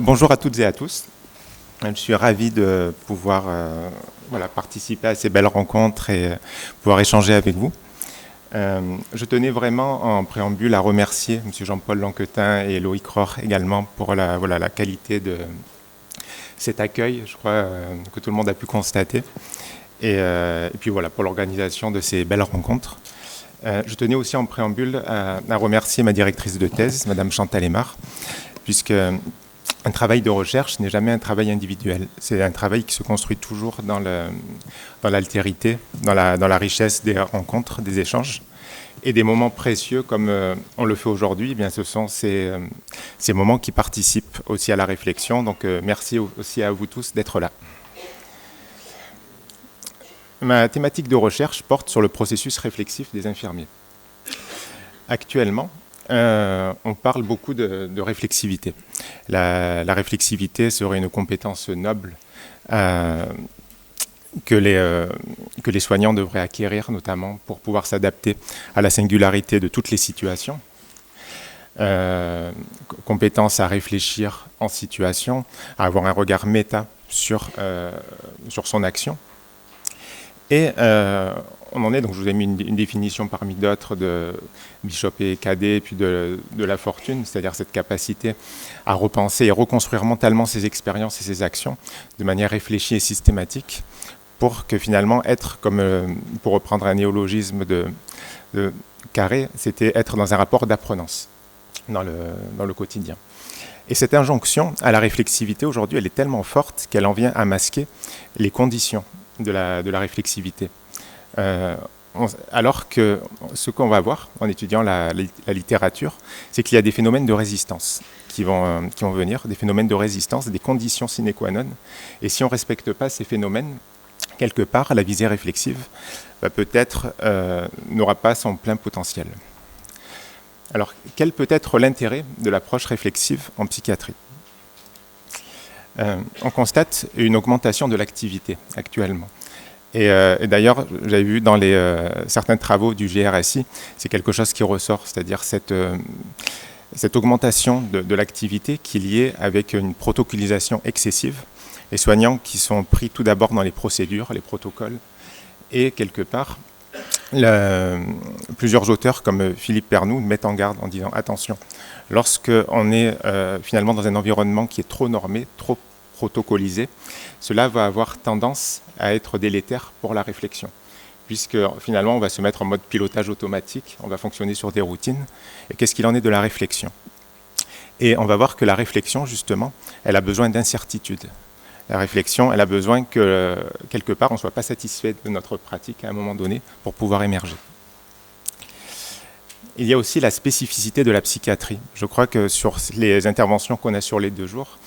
Bonjour à toutes et à tous. Je suis ravi de pouvoir participer à ces belles rencontres et pouvoir échanger avec vous. Je tenais vraiment en préambule à remercier M. Jean-Paul Lanquetin et Loïc Rohr également pour la qualité de cet accueil, je crois, que tout le monde a pu constater. Et puis voilà, pour l'organisation de ces belles rencontres. Je tenais aussi en préambule à remercier ma directrice de thèse, Madame Chantal Aymar, puisque un travail de recherche n'est jamais un travail individuel. C'est un travail qui se construit toujours dans l'altérité, dans la richesse des rencontres, des échanges. Et des moments précieux comme on le fait aujourd'hui, eh bien, ce sont ces moments qui participent aussi à la réflexion. Donc merci aussi à vous tous d'être là. Ma thématique de recherche porte sur le processus réflexif des infirmiers. Actuellement, on parle beaucoup de réflexivité. La réflexivité serait une compétence noble que les soignants devraient acquérir, notamment pour pouvoir s'adapter à la singularité de toutes les situations. Compétence à réfléchir en situation, à avoir un regard méta sur son action. Et on en est, donc je vous ai mis une définition parmi d'autres de Bishop et Cadet, puis de la fortune, c'est-à-dire cette capacité à repenser et reconstruire mentalement ses expériences et ses actions de manière réfléchie et systématique pour que finalement être, comme pour reprendre un néologisme de Carré, c'était être dans un rapport d'apprenance dans le quotidien. Et cette injonction à la réflexivité aujourd'hui, elle est tellement forte qu'elle en vient à masquer les conditions de la réflexivité. Alors que ce qu'on va voir en étudiant la littérature, c'est qu'il y a des phénomènes de résistance qui vont venir, des phénomènes de résistance, des conditions sine qua non. Et si on ne respecte pas ces phénomènes, quelque part, la visée réflexive peut-être n'aura pas son plein potentiel. Alors, quel peut être l'intérêt de l'approche réflexive en psychiatrie ? On constate une augmentation de l'activité actuellement. Et d'ailleurs, j'avais vu dans certains travaux du GRSI, c'est quelque chose qui ressort, c'est-à-dire cette augmentation de l'activité qui est liée avec une protocolisation excessive. Les soignants qui sont pris tout d'abord dans les procédures, les protocoles, et quelque part, plusieurs auteurs comme Philippe Pernoud mettent en garde en disant attention, lorsqu'on est finalement dans un environnement qui est trop normé, trop protocolisé, cela va avoir tendance à être délétère pour la réflexion, puisque finalement on va se mettre en mode pilotage automatique, on va fonctionner sur des routines, et qu'est-ce qu'il en est de la réflexion ? Et on va voir que la réflexion, justement, elle a besoin d'incertitude. La réflexion, elle a besoin que, quelque part, on ne soit pas satisfait de notre pratique à un moment donné pour pouvoir émerger. Il y a aussi la spécificité de la psychiatrie. Je crois que sur les interventions qu'on a sur les 2 jours,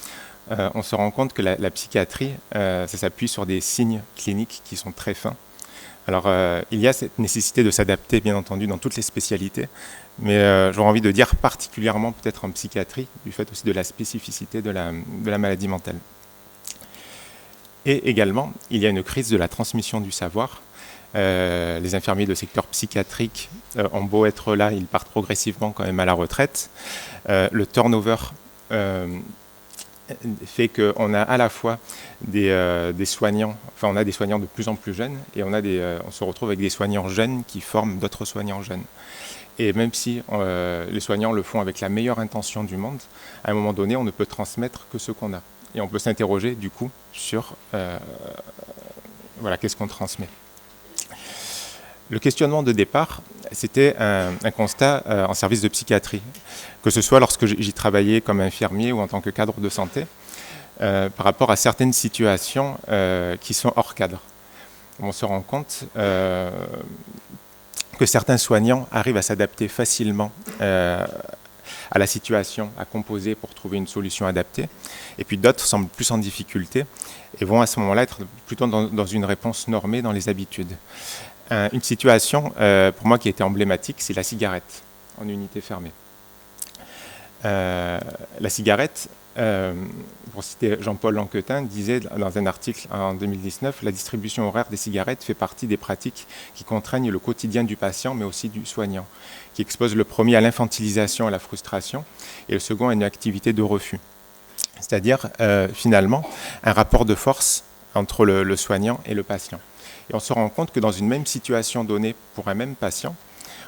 on se rend compte que la psychiatrie, ça s'appuie sur des signes cliniques qui sont très fins. Alors, il y a cette nécessité de s'adapter, bien entendu, dans toutes les spécialités, mais j'aurais envie de dire particulièrement peut-être en psychiatrie, du fait aussi de la spécificité de la maladie mentale. Et également, il y a une crise de la transmission du savoir. Les infirmiers de secteur psychiatrique ont beau être là, ils partent progressivement quand même à la retraite. Le turnover fait qu'on a à la fois des soignants, enfin on a des soignants de plus en plus jeunes, et on se retrouve avec des soignants jeunes qui forment d'autres soignants jeunes. Et même si les soignants le font avec la meilleure intention du monde, à un moment donné, on ne peut transmettre que ce qu'on a. Et on peut s'interroger du coup sur qu'est-ce qu'on transmet. Le questionnement de départ, c'était un constat en service de psychiatrie, que ce soit lorsque j'y travaillais comme infirmier ou en tant que cadre de santé, par rapport à certaines situations qui sont hors cadre. On se rend compte que certains soignants arrivent à s'adapter facilement à la situation, à composer pour trouver une solution adaptée, et puis d'autres semblent plus en difficulté et vont à ce moment-là être plutôt dans une réponse normée dans les habitudes. Une situation, pour moi, qui était emblématique, c'est la cigarette en unité fermée. La cigarette, pour citer Jean-Paul Lanquetin, disait dans un article en 2019, la distribution horaire des cigarettes fait partie des pratiques qui contraignent le quotidien du patient, mais aussi du soignant, qui expose le premier à l'infantilisation et à la frustration, et le second à une activité de refus. c'est-à-dire finalement un rapport de force entre le soignant et le patient. Et on se rend compte que dans une même situation donnée pour un même patient,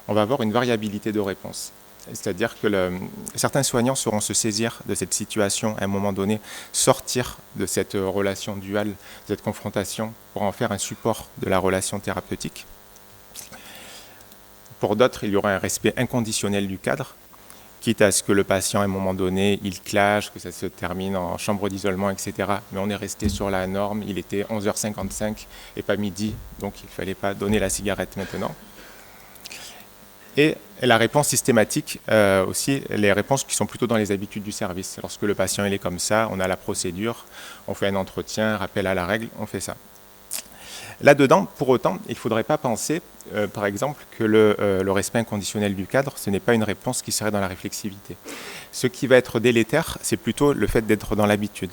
on va avoir une variabilité de réponse. C'est-à-dire que certains soignants sauront se saisir de cette situation à un moment donné, sortir de cette relation duale, de cette confrontation, pour en faire un support de la relation thérapeutique. Pour d'autres, il y aura un respect inconditionnel du cadre, quitte à ce que le patient, à un moment donné, il clash, que ça se termine en chambre d'isolement, etc. Mais on est resté sur la norme, il était 11h55 et pas midi, donc il ne fallait pas donner la cigarette maintenant. Et la réponse systématique, aussi, les réponses qui sont plutôt dans les habitudes du service. Lorsque le patient il est comme ça, on a la procédure, on fait un entretien, rappel à la règle, on fait ça. Là-dedans, pour autant, il ne faudrait pas penser, par exemple, que le respect inconditionnel du cadre, ce n'est pas une réponse qui serait dans la réflexivité. Ce qui va être délétère, c'est plutôt le fait d'être dans l'habitude,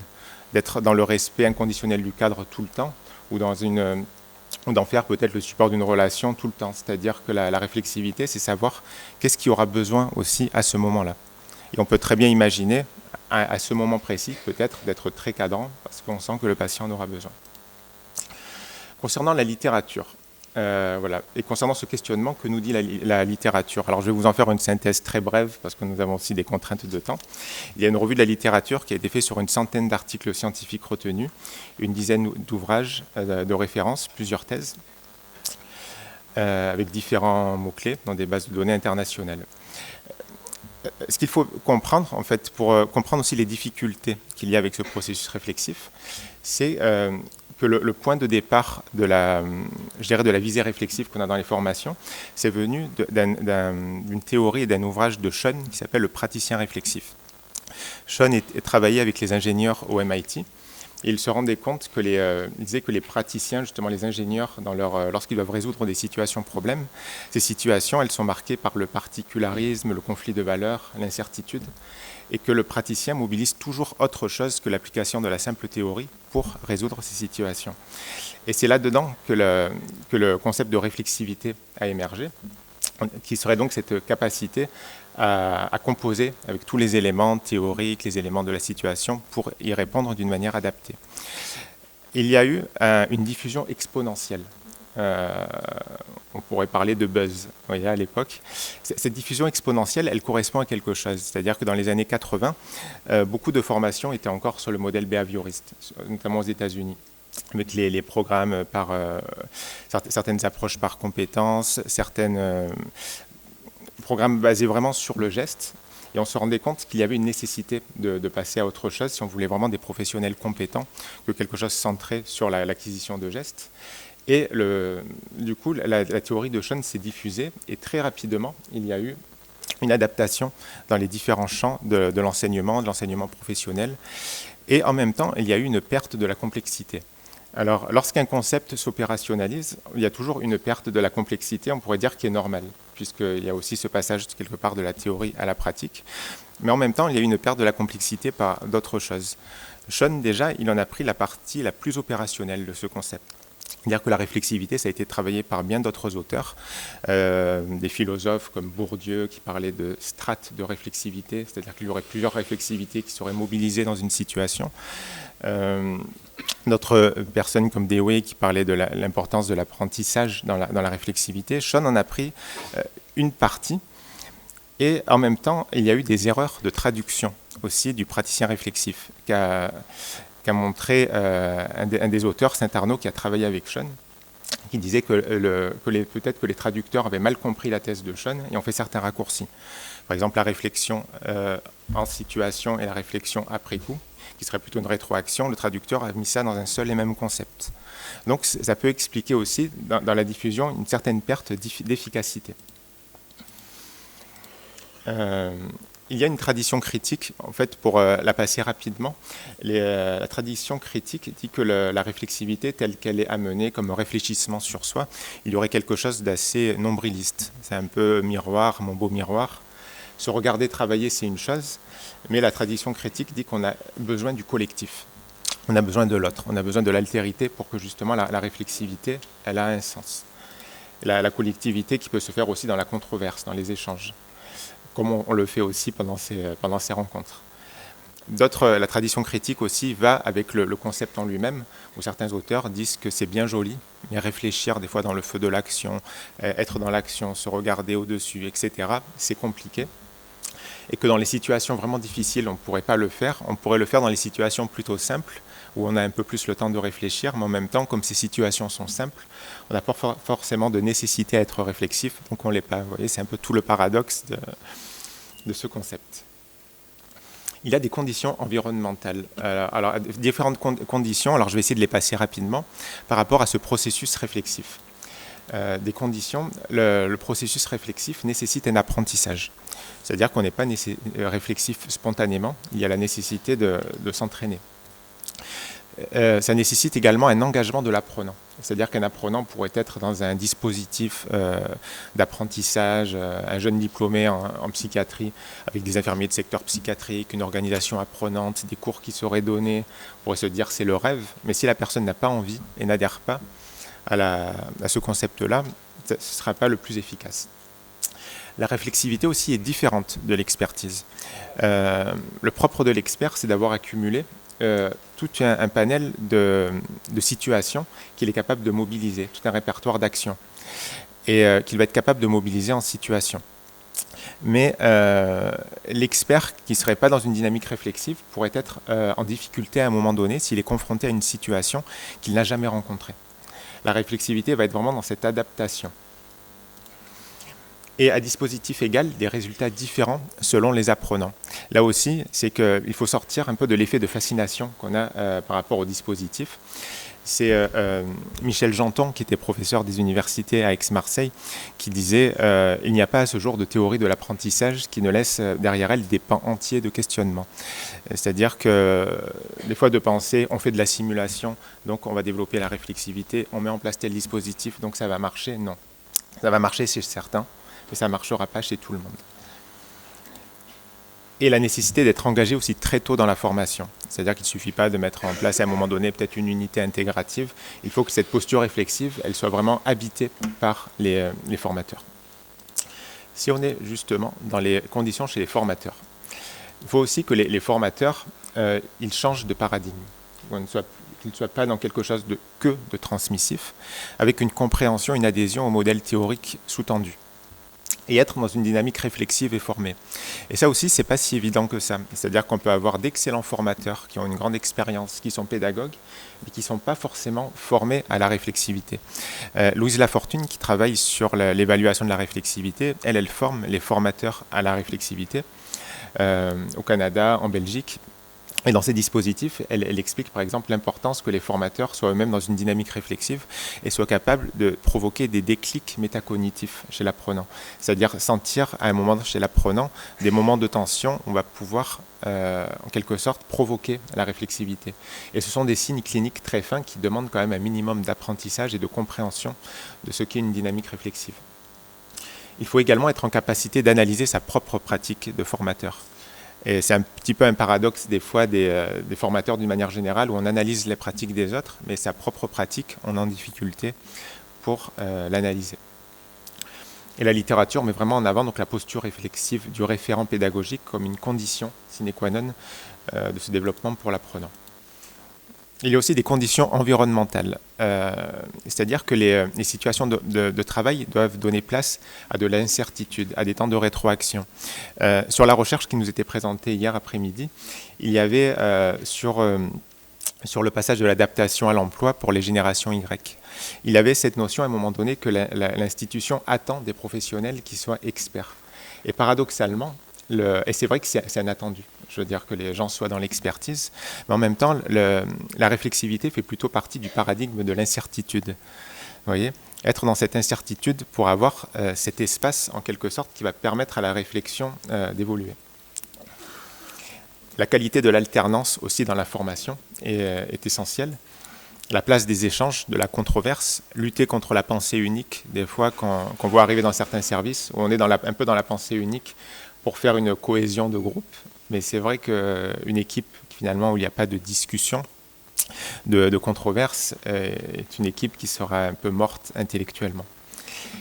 d'être dans le respect inconditionnel du cadre tout le temps, ou d'en faire peut-être le support d'une relation tout le temps. C'est-à-dire que la réflexivité, c'est savoir qu'est-ce qui aura besoin aussi à ce moment-là. Et on peut très bien imaginer, à ce moment précis, peut-être d'être très cadrant, parce qu'on sent que le patient en aura besoin. Concernant la littérature, voilà, et concernant ce questionnement, que nous dit la littérature? Alors je vais vous en faire une synthèse très brève, parce que nous avons aussi des contraintes de temps. Il y a une revue de la littérature qui a été faite sur une centaine d'articles scientifiques retenus, une dizaine d'ouvrages de référence, plusieurs thèses, avec différents mots-clés dans des bases de données internationales. Ce qu'il faut comprendre, en fait, pour comprendre aussi les difficultés qu'il y a avec ce processus réflexif, c'est que le point de départ de la visée réflexive qu'on a dans les formations, c'est venu d'une théorie et d'un ouvrage de Schoen qui s'appelle le praticien réflexif. Schoen travaillait avec les ingénieurs au MIT. Et ils se rendaient compte que ils disaient que les praticiens, justement les ingénieurs, lorsqu'ils doivent résoudre des situations problèmes, ces situations, elles sont marquées par le particularisme, le conflit de valeurs, l'incertitude, et que le praticien mobilise toujours autre chose que l'application de la simple théorie pour résoudre ces situations. Et c'est là-dedans que le concept de réflexivité a émergé, qui serait donc cette capacité à composer avec tous les éléments théoriques, les éléments de la situation, pour y répondre d'une manière adaptée. Il y a eu une diffusion exponentielle. On pourrait parler de buzz, vous voyez, à l'époque. Cette diffusion exponentielle, elle correspond à quelque chose. C'est-à-dire que dans les années 80, beaucoup de formations étaient encore sur le modèle behavioriste, notamment aux États-Unis, avec les programmes par certaines approches par compétences, certains programmes basés vraiment sur le geste. Et on se rendait compte qu'il y avait une nécessité de passer à autre chose si on voulait vraiment des professionnels compétents que quelque chose centré sur l'acquisition de gestes. Et du coup, la théorie de Schoen s'est diffusée et très rapidement, il y a eu une adaptation dans les différents champs de l'enseignement professionnel. Et en même temps, il y a eu une perte de la complexité. Alors, lorsqu'un concept s'opérationnalise, il y a toujours une perte de la complexité, on pourrait dire, qui est normale, puisqu'il y a aussi ce passage quelque part de la théorie à la pratique. Mais en même temps, il y a eu une perte de la complexité par d'autres choses. Schoen, déjà, il en a pris la partie la plus opérationnelle de ce concept. C'est-à-dire que la réflexivité, ça a été travaillé par bien d'autres auteurs, des philosophes comme Bourdieu qui parlait de strates de réflexivité, c'est-à-dire qu'il y aurait plusieurs réflexivités qui seraient mobilisées dans une situation. D'autres personnes comme Dewey qui parlaient de l'importance de l'apprentissage dans la réflexivité. Schoen en a pris une partie et en même temps, il y a eu des erreurs de traduction aussi du praticien réflexif qu'a montré un des auteurs, Saint-Arnaud, qui a travaillé avec Schoen, qui disait que peut-être que les traducteurs avaient mal compris la thèse de Schoen et ont fait certains raccourcis. Par exemple, la réflexion en situation et la réflexion après coup, qui serait plutôt une rétroaction, le traducteur a mis ça dans un seul et même concept. Donc ça peut expliquer aussi, dans la diffusion, une certaine perte d'efficacité. Il y a une tradition critique, en fait, pour la passer rapidement. La tradition critique dit que la réflexivité, telle qu'elle est amenée comme réfléchissement sur soi, il y aurait quelque chose d'assez nombriliste. C'est un peu miroir, mon beau miroir. Se regarder travailler, c'est une chose, mais la tradition critique dit qu'on a besoin du collectif. On a besoin de l'autre, on a besoin de l'altérité pour que justement la réflexivité, elle a un sens. La collectivité qui peut se faire aussi dans la controverse, dans les échanges, comme on le fait aussi pendant ces rencontres. La tradition critique aussi va avec le concept en lui-même, où certains auteurs disent que c'est bien joli, mais réfléchir des fois dans le feu de l'action, être dans l'action, se regarder au-dessus, etc., c'est compliqué. Et que dans les situations vraiment difficiles, on ne pourrait pas le faire. On pourrait le faire dans les situations plutôt simples, où on a un peu plus le temps de réfléchir, mais en même temps, comme ces situations sont simples, on n'a pas forcément de nécessité à être réflexif, donc on ne l'est pas. Vous voyez, c'est un peu tout le paradoxe de ce concept. Il y a des conditions environnementales. Alors différentes conditions, alors je vais essayer de les passer rapidement, par rapport à ce processus réflexif. Des conditions, le processus réflexif nécessite un apprentissage. C'est-à-dire qu'on n'est pas réflexif spontanément, il y a la nécessité de s'entraîner. Ça nécessite également un engagement de l'apprenant. C'est-à-dire qu'un apprenant pourrait être dans un dispositif d'apprentissage, un jeune diplômé en psychiatrie, avec des infirmiers de secteur psychiatrique, une organisation apprenante, des cours qui seraient donnés, on pourrait se dire c'est le rêve, mais si la personne n'a pas envie et n'adhère pas à ce concept-là, ce ne sera pas le plus efficace. La réflexivité aussi est différente de l'expertise. Le propre de l'expert, c'est d'avoir accumulé tout un panel de situations qu'il est capable de mobiliser, tout un répertoire d'actions, et qu'il va être capable de mobiliser en situation. Mais l'expert qui ne serait pas dans une dynamique réflexive pourrait être en difficulté à un moment donné s'il est confronté à une situation qu'il n'a jamais rencontrée. La réflexivité va être vraiment dans cette adaptation. Et à dispositif égal, des résultats différents selon les apprenants. Là aussi, c'est qu'il faut sortir un peu de l'effet de fascination qu'on a par rapport au dispositif. C'est Michel Janton, qui était professeur des universités à Aix-Marseille, qui disait « Il n'y a pas à ce jour de théorie de l'apprentissage qui ne laisse derrière elle des pans entiers de questionnement ». C'est-à-dire que des fois de penser, on fait de la simulation, donc on va développer la réflexivité, on met en place tel dispositif, donc ça va marcher. Non, ça va marcher chez certains, mais ça ne marchera pas chez tout le monde. Et la nécessité d'être engagé aussi très tôt dans la formation. C'est-à-dire qu'il ne suffit pas de mettre en place à un moment donné peut-être une unité intégrative. Il faut que cette posture réflexive, elle soit vraiment habitée par les formateurs. Si on est justement dans les conditions chez les formateurs, il faut aussi que les formateurs, ils changent de paradigme. Qu'ils ne soient pas dans quelque chose de transmissif, avec une compréhension, une adhésion au modèle théorique sous-tendu. Et être dans une dynamique réflexive et formée. Et ça aussi, c'est pas si évident que ça. C'est-à-dire qu'on peut avoir d'excellents formateurs qui ont une grande expérience, qui sont pédagogues, mais qui ne sont pas forcément formés à la réflexivité. Louise Lafortune, qui travaille sur l'évaluation de la réflexivité, elle forme les formateurs à la réflexivité au Canada, en Belgique. Et dans ces dispositifs, elle explique par exemple l'importance que les formateurs soient eux-mêmes dans une dynamique réflexive et soient capables de provoquer des déclics métacognitifs chez l'apprenant. C'est-à-dire sentir à un moment chez l'apprenant des moments de tension où on va pouvoir en quelque sorte provoquer la réflexivité. Et ce sont des signes cliniques très fins qui demandent quand même un minimum d'apprentissage et de compréhension de ce qu'est une dynamique réflexive. Il faut également être en capacité d'analyser sa propre pratique de formateur. Et c'est un petit peu un paradoxe des fois des formateurs d'une manière générale où on analyse les pratiques des autres, mais sa propre pratique, on est en difficulté pour l'analyser. Et la littérature met vraiment en avant donc, la posture réflexive du référent pédagogique comme une condition sine qua non de ce développement pour l'apprenant. Il y a aussi des conditions environnementales, c'est-à-dire que les situations de travail doivent donner place à de l'incertitude, à des temps de rétroaction. Sur la recherche qui nous était présentée hier après-midi, il y avait sur le passage de l'adaptation à l'emploi pour les générations Y. Il y avait cette notion à un moment donné que l'institution attend des professionnels qui soient experts. Et paradoxalement, et c'est vrai que c'est un attendu, je veux dire que les gens soient dans l'expertise, mais en même temps, la réflexivité fait plutôt partie du paradigme de l'incertitude. Vous voyez, être dans cette incertitude pour avoir cet espace, en quelque sorte, qui va permettre à la réflexion d'évoluer. La qualité de l'alternance aussi dans la formation est essentielle. La place des échanges, de la controverse, lutter contre la pensée unique, des fois qu'on voit arriver dans certains services, où on est un peu dans la pensée unique, pour faire une cohésion de groupe. Mais c'est vrai qu'une équipe, finalement, où il n'y a pas de discussion, de controverse, est une équipe qui sera un peu morte intellectuellement.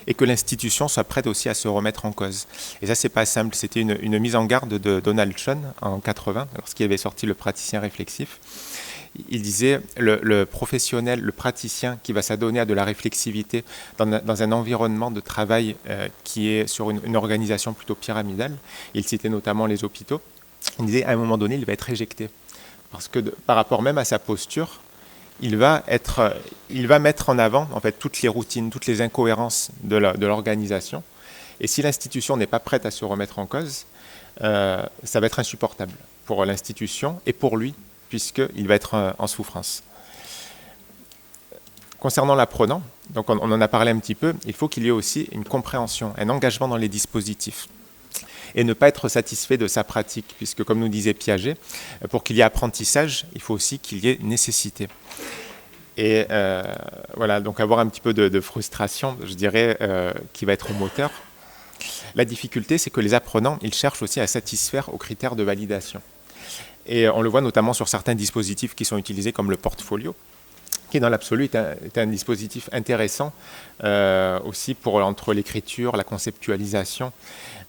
et que l'institution soit prête aussi à se remettre en cause. Et ça, c'est pas simple. C'était une mise en garde de Donald Schoen en 80, lorsqu'il avait sorti Le praticien réflexif. Il disait le professionnel, le praticien qui va s'adonner à de la réflexivité dans un environnement de travail qui est sur une organisation plutôt pyramidale. Il citait notamment les hôpitaux. Il disait à un moment donné, il va être éjecté. Parce que par rapport même à sa posture, il va mettre en avant en fait, toutes les routines, toutes les incohérences de l'organisation. Et si l'institution n'est pas prête à se remettre en cause, ça va être insupportable pour l'institution et pour lui, puisqu'il va être en souffrance. Concernant l'apprenant, donc on en a parlé un petit peu, il faut qu'il y ait aussi une compréhension, un engagement dans les dispositifs. Et ne pas être satisfait de sa pratique, puisque comme nous disait Piaget, pour qu'il y ait apprentissage, il faut aussi qu'il y ait nécessité. Et voilà, donc avoir un petit peu de frustration, je dirais, qui va être au moteur. La difficulté, c'est que les apprenants, ils cherchent aussi à satisfaire aux critères de validation. Et on le voit notamment sur certains dispositifs qui sont utilisés comme le portfolio, qui dans l'absolu est un dispositif intéressant aussi pour entre l'écriture, la conceptualisation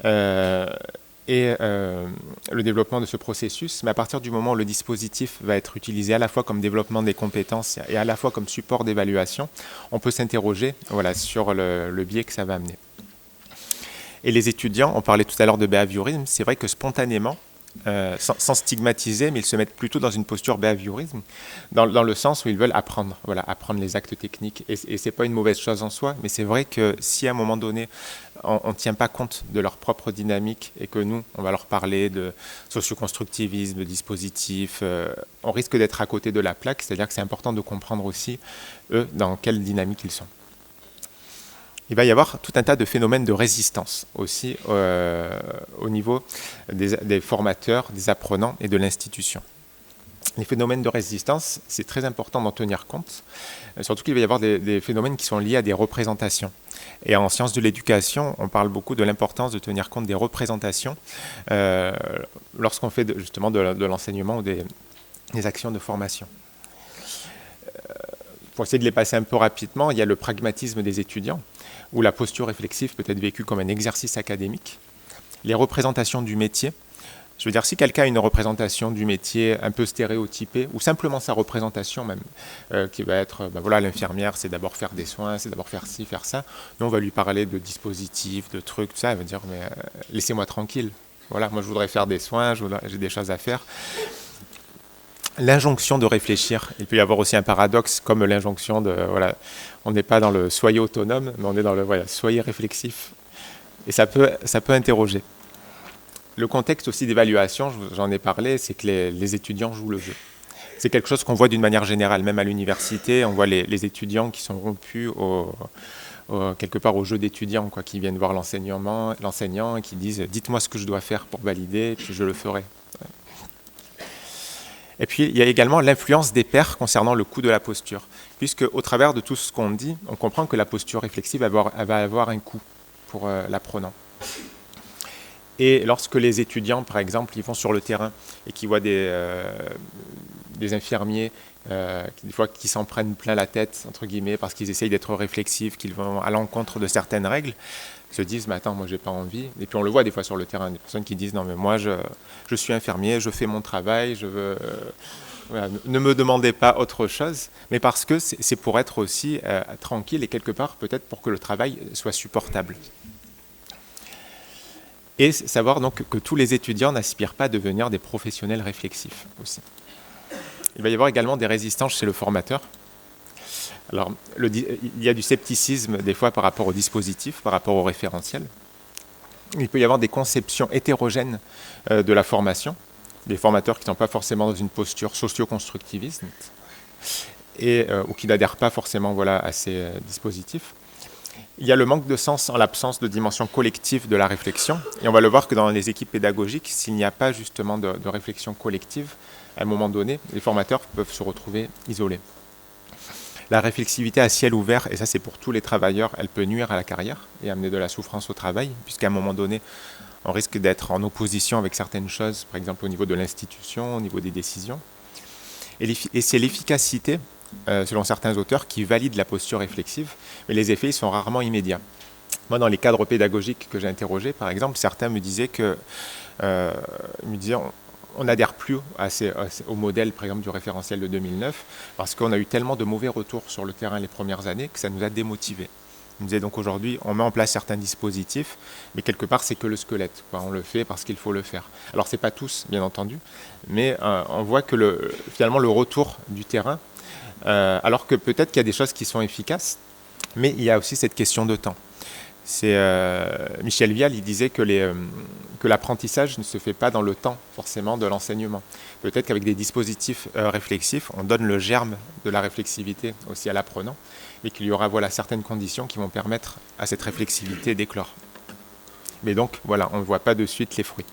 et le développement de ce processus. Mais à partir du moment où le dispositif va être utilisé à la fois comme développement des compétences et à la fois comme support d'évaluation, on peut s'interroger sur le biais que ça va amener. Et les étudiants, on parlait tout à l'heure de behaviorisme, c'est vrai que spontanément, sans stigmatiser, mais ils se mettent plutôt dans une posture behaviorisme, dans le sens où ils veulent apprendre, apprendre les actes techniques. Et ce n'est pas une mauvaise chose en soi, mais c'est vrai que si à un moment donné, on ne tient pas compte de leur propre dynamique et que nous, on va leur parler de socioconstructivisme, de dispositif, on risque d'être à côté de la plaque, c'est-à-dire que c'est important de comprendre aussi, eux, dans quelle dynamique ils sont. Il va y avoir tout un tas de phénomènes de résistance aussi au niveau des formateurs, des apprenants et de l'institution. Les phénomènes de résistance, c'est très important d'en tenir compte, surtout qu'il va y avoir des phénomènes qui sont liés à des représentations. Et en sciences de l'éducation, on parle beaucoup de l'importance de tenir compte des représentations lorsqu'on fait justement de l'enseignement ou des actions de formation. Pour essayer de les passer un peu rapidement, il y a le pragmatisme des étudiants, où la posture réflexive peut être vécue comme un exercice académique. Les représentations du métier. Je veux dire, si quelqu'un a une représentation du métier un peu stéréotypée, ou simplement sa représentation même, qui va être, l'infirmière, c'est d'abord faire des soins, c'est d'abord faire ci, faire ça. Nous, on va lui parler de dispositifs, de trucs, tout ça. Elle va dire, mais laissez-moi tranquille. Voilà, moi, je voudrais faire des soins, j'ai des choses à faire. L'injonction de réfléchir. Il peut y avoir aussi un paradoxe comme l'injonction de, on n'est pas dans le soyez autonome, mais on est dans le soyez réflexif. Et ça peut interroger. Le contexte aussi d'évaluation, j'en ai parlé, c'est que les étudiants jouent le jeu. C'est quelque chose qu'on voit d'une manière générale, même à l'université, on voit les étudiants qui sont rompus quelque part au jeu d'étudiants, qui viennent voir l'enseignant et qui disent « dites-moi ce que je dois faire pour valider, puis je le ferai ». Et puis, il y a également l'influence des pairs concernant le coût de la posture, puisque au travers de tout ce qu'on dit, on comprend que la posture réflexive va avoir un coût pour l'apprenant. Et lorsque les étudiants, par exemple, ils vont sur le terrain et qu'ils voient des infirmiers des fois qui s'en prennent plein la tête, entre guillemets, parce qu'ils essayent d'être réflexifs, qu'ils vont à l'encontre de certaines règles, se disent, mais attends, moi j'ai pas envie. Et puis on le voit des fois sur le terrain, des personnes qui disent, non mais moi je suis infirmier, je fais mon travail, je veux... ne me demandez pas autre chose, mais parce que c'est pour être aussi tranquille et quelque part peut-être pour que le travail soit supportable. Et savoir donc que tous les étudiants n'aspirent pas à devenir des professionnels réflexifs aussi. Il va y avoir également des résistances chez le formateur. Alors, il y a du scepticisme des fois par rapport au dispositif, par rapport au référentiel. Il peut y avoir des conceptions hétérogènes de la formation, des formateurs qui ne sont pas forcément dans une posture socio-constructiviste ou qui n'adhèrent pas forcément à ces dispositifs. Il y a le manque de sens en l'absence de dimension collective de la réflexion. Et on va le voir que dans les équipes pédagogiques, s'il n'y a pas justement de réflexion collective, à un moment donné, les formateurs peuvent se retrouver isolés. La réflexivité à ciel ouvert, et ça c'est pour tous les travailleurs, elle peut nuire à la carrière et amener de la souffrance au travail, puisqu'à un moment donné, on risque d'être en opposition avec certaines choses, par exemple au niveau de l'institution, au niveau des décisions. Et c'est l'efficacité, selon certains auteurs, qui valide la posture réflexive, mais les effets ils sont rarement immédiats. Moi, dans les cadres pédagogiques que j'ai interrogés, par exemple, certains me disaient on n'adhère plus au modèle, par exemple, du référentiel de 2009, parce qu'on a eu tellement de mauvais retours sur le terrain les premières années que ça nous a démotivés. Ils me disaient donc aujourd'hui, on met en place certains dispositifs, mais quelque part, c'est que le squelette, quoi. On le fait parce qu'il faut le faire. Alors, c'est pas tous, bien entendu, mais on voit que finalement, le retour du terrain, alors que peut-être qu'il y a des choses qui sont efficaces, mais il y a aussi cette question de temps. C'est Michel Vial, il disait que l'apprentissage ne se fait pas dans le temps forcément de l'enseignement. Peut-être qu'avec des dispositifs réflexifs, on donne le germe de la réflexivité aussi à l'apprenant, et qu'il y aura certaines conditions qui vont permettre à cette réflexivité d'éclore. Mais donc, voilà, on ne voit pas de suite les fruits.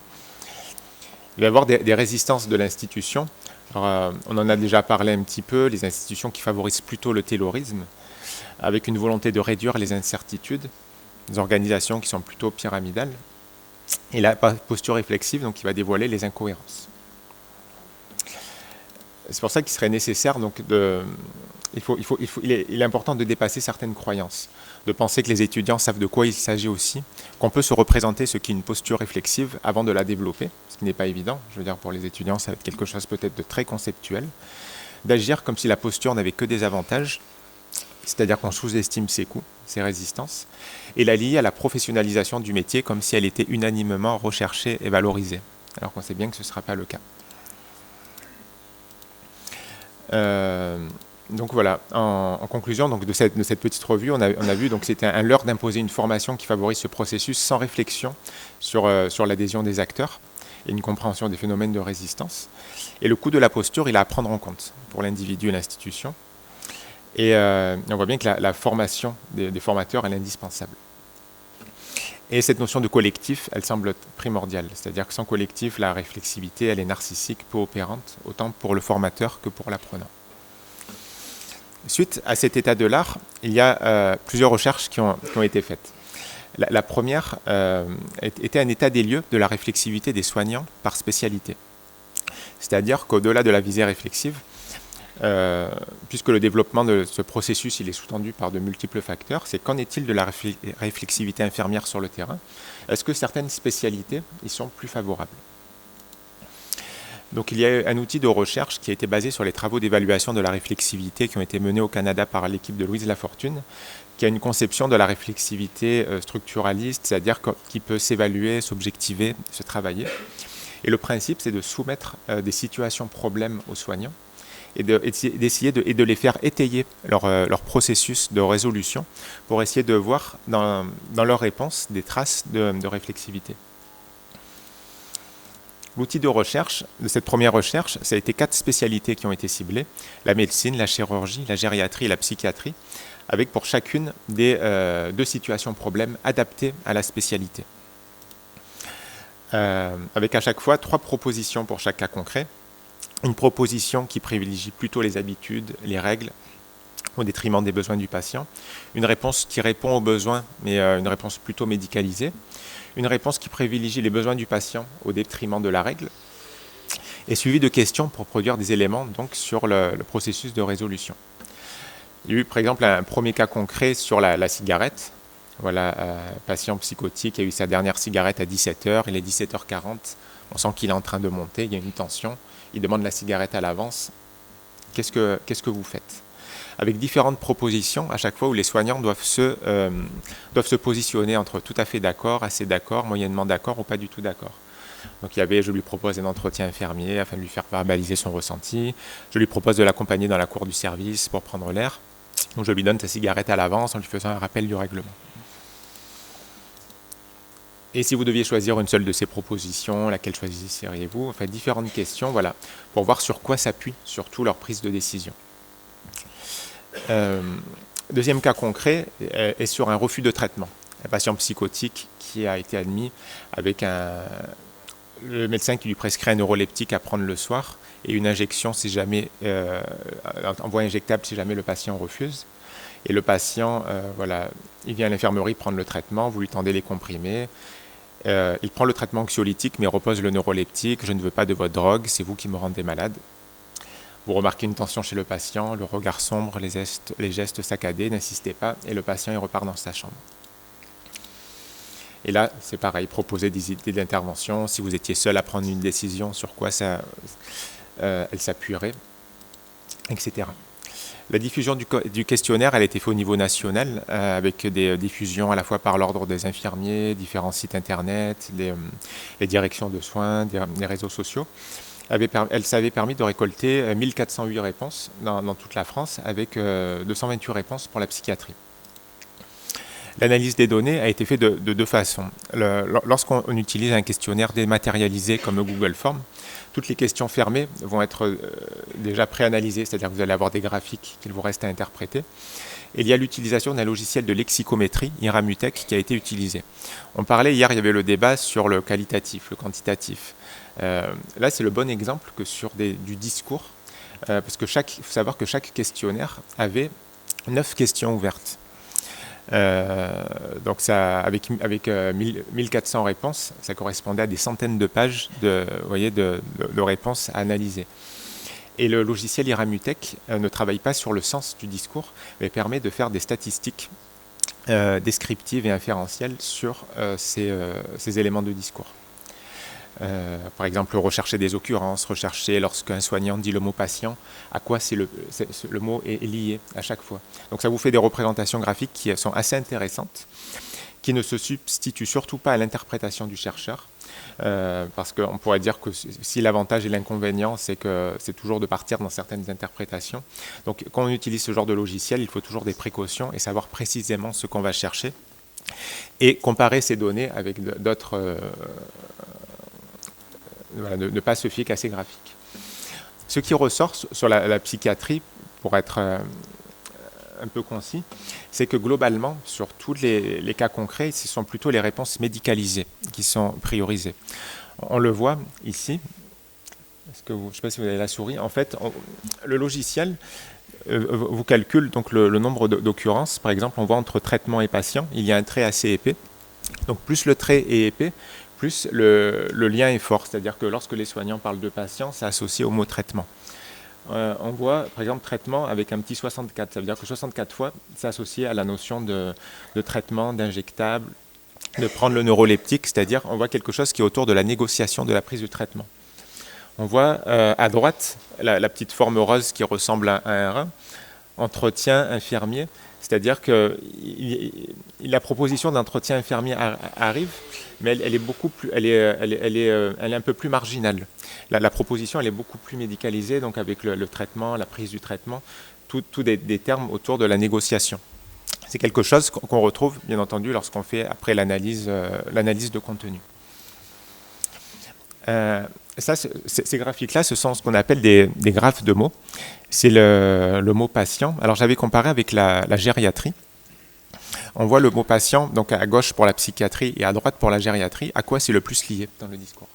Il va y avoir des résistances de l'institution. Alors, on en a déjà parlé un petit peu, les institutions qui favorisent plutôt le taylorisme, avec une volonté de réduire les incertitudes, des organisations qui sont plutôt pyramidales, et la posture réflexive donc, qui va dévoiler les incohérences. C'est pour ça qu'il serait nécessaire donc, il est important de dépasser certaines croyances, de penser que les étudiants savent de quoi il s'agit aussi, qu'on peut se représenter ce qu'est une posture réflexive avant de la développer, ce qui n'est pas évident. Je veux dire, pour les étudiants, ça va être quelque chose peut-être de très conceptuel, d'agir comme si la posture n'avait que des avantages, c'est-à-dire qu'on sous-estime ses coûts, ses résistances, et la lier à la professionnalisation du métier comme si elle était unanimement recherchée et valorisée, alors qu'on sait bien que ce ne sera pas le cas. Donc voilà, en conclusion donc de cette petite revue, on a vu que c'était un leurre d'imposer une formation qui favorise ce processus sans réflexion sur l'adhésion des acteurs et une compréhension des phénomènes de résistance. Et le coût de la posture, il est à prendre en compte pour l'individu et l'institution. Et on voit bien que la formation des formateurs est indispensable. Et cette notion de collectif, elle semble primordiale. C'est-à-dire que sans collectif, la réflexivité, elle est narcissique, peu opérante, autant pour le formateur que pour l'apprenant. Suite à cet état de l'art, il y a plusieurs recherches qui ont été faites. La première était un état des lieux de la réflexivité des soignants par spécialité. C'est-à-dire qu'au-delà de la visée réflexive, puisque le développement de ce processus il est sous-tendu par de multiples facteurs, c'est qu'en est-il de la réflexivité infirmière sur le terrain? Est-ce que certaines spécialités y sont plus favorables? Donc il y a un outil de recherche qui a été basé sur les travaux d'évaluation de la réflexivité qui ont été menés au Canada par l'équipe de Louise Lafortune, qui a une conception de la réflexivité structuraliste, c'est-à-dire qui peut s'évaluer, s'objectiver, se travailler. Et le principe, c'est de soumettre des situations problèmes aux soignants et d'essayer de les faire étayer leur processus de résolution pour essayer de voir dans leurs réponses des traces de réflexivité. L'outil de recherche, de cette première recherche, ça a été 4 spécialités qui ont été ciblées, la médecine, la chirurgie, la gériatrie et la psychiatrie, avec pour chacune des 2 situations problèmes adaptées à la spécialité. Avec à chaque fois 3 propositions pour chaque cas concret. Une proposition qui privilégie plutôt les habitudes, les règles, au détriment des besoins du patient. Une réponse qui répond aux besoins, mais une réponse plutôt médicalisée. Une réponse qui privilégie les besoins du patient au détriment de la règle. Et suivi de questions pour produire des éléments donc, sur le processus de résolution. Il y a eu par exemple un premier cas concret sur la cigarette. Voilà, un patient psychotique a eu sa dernière cigarette à 17h, il est 17h40, on sent qu'il est en train de monter, il y a une tension. Il demande la cigarette à l'avance. Qu'est-ce que vous faites? Avec différentes propositions, à chaque fois où les soignants doivent se positionner entre tout à fait d'accord, assez d'accord, moyennement d'accord ou pas du tout d'accord. Donc je lui propose un entretien infirmier afin de lui faire verbaliser son ressenti. Je lui propose de l'accompagner dans la cour du service pour prendre l'air. Donc je lui donne sa cigarette à l'avance en lui faisant un rappel du règlement. Et si vous deviez choisir une seule de ces propositions, laquelle choisiriez-vous? Enfin, différentes questions, voilà, pour voir sur quoi s'appuie surtout leur prise de décision. Deuxième cas concret est sur un refus de traitement. Un patient psychotique qui a été admis avec le médecin qui lui prescrit un neuroleptique à prendre le soir et une injection si jamais, en voie injectable si jamais le patient refuse. Et le patient, il vient à l'infirmerie prendre le traitement, vous lui tendez les comprimés. Il prend le traitement anxiolytique mais repose le neuroleptique. Je ne veux pas de votre drogue, c'est vous qui me rendez malade. Vous remarquez une tension chez le patient, le regard sombre, les gestes saccadés, n'insistez pas et le patient il repart dans sa chambre. Et là, c'est pareil, proposer des idées d'intervention. Si vous étiez seul à prendre une décision, sur quoi elle s'appuierait, etc. La diffusion du questionnaire, elle a été faite au niveau national, avec des diffusions à la fois par l'ordre des infirmiers, différents sites internet, les directions de soins, les réseaux sociaux. Elle s'avait permis de récolter 1408 réponses dans toute la France, avec 228 réponses pour la psychiatrie. L'analyse des données a été faite de deux façons. Lorsqu'on utilise un questionnaire dématérialisé comme le Google Form, toutes les questions fermées vont être déjà préanalysées, c'est-à-dire que vous allez avoir des graphiques qu'il vous reste à interpréter. Et il y a l'utilisation d'un logiciel de lexicométrie, Iramutech, qui a été utilisé. On parlait hier, il y avait le débat sur le qualitatif, le quantitatif. Là, c'est le bon exemple que sur du discours, parce que il faut savoir que chaque questionnaire avait 9 questions ouvertes. Donc ça, avec 1400 réponses, ça correspondait à des centaines de pages de réponses à analyser. Et le logiciel Iramutech ne travaille pas sur le sens du discours, mais permet de faire des statistiques descriptives et inférentielles sur ces éléments de discours. Par exemple, rechercher des occurrences, rechercher lorsqu'un soignant dit le mot patient, à quoi le mot est lié à chaque fois. Donc ça vous fait des représentations graphiques qui sont assez intéressantes, qui ne se substituent surtout pas à l'interprétation du chercheur, parce qu'on pourrait dire que si l'avantage et l'inconvénient, c'est que c'est toujours de partir dans certaines interprétations. Donc quand on utilise ce genre de logiciel, il faut toujours des précautions et savoir précisément ce qu'on va chercher et comparer ces données avec d'autres... ne pas se fier qu'à ces graphiques. Ce qui ressort sur la psychiatrie, pour être un peu concis, c'est que globalement, sur tous les cas concrets, ce sont plutôt les réponses médicalisées qui sont priorisées. On le voit ici. Je ne sais pas si vous avez la souris. En fait, le logiciel vous calcule donc le nombre d'occurrences. Par exemple, on voit entre traitement et patient, il y a un trait assez épais. Donc plus le trait est épais, plus le lien est fort, c'est-à-dire que lorsque les soignants parlent de patient, c'est associé au mot traitement. On voit par exemple traitement avec un petit 64, ça veut dire que 64 fois, c'est associé à la notion de traitement, d'injectable, de prendre le neuroleptique, c'est-à-dire on voit quelque chose qui est autour de la négociation de la prise du traitement. On voit à droite la petite forme rose qui ressemble à un rein, entretien infirmier, c'est-à-dire que la proposition d'entretien infirmier arrive, mais elle est beaucoup plus, elle est un peu plus marginale. La proposition, elle est beaucoup plus médicalisée, donc avec le traitement, la prise du traitement, tout des termes autour de la négociation. C'est quelque chose qu'on retrouve, bien entendu, lorsqu'on fait après l'analyse de contenu. Ces graphiques-là, ce sont ce qu'on appelle des graphes de mots. C'est le mot patient. Alors j'avais comparé avec la gériatrie. On voit le mot patient, donc à gauche pour la psychiatrie et à droite pour la gériatrie. À quoi c'est le plus lié dans le discours?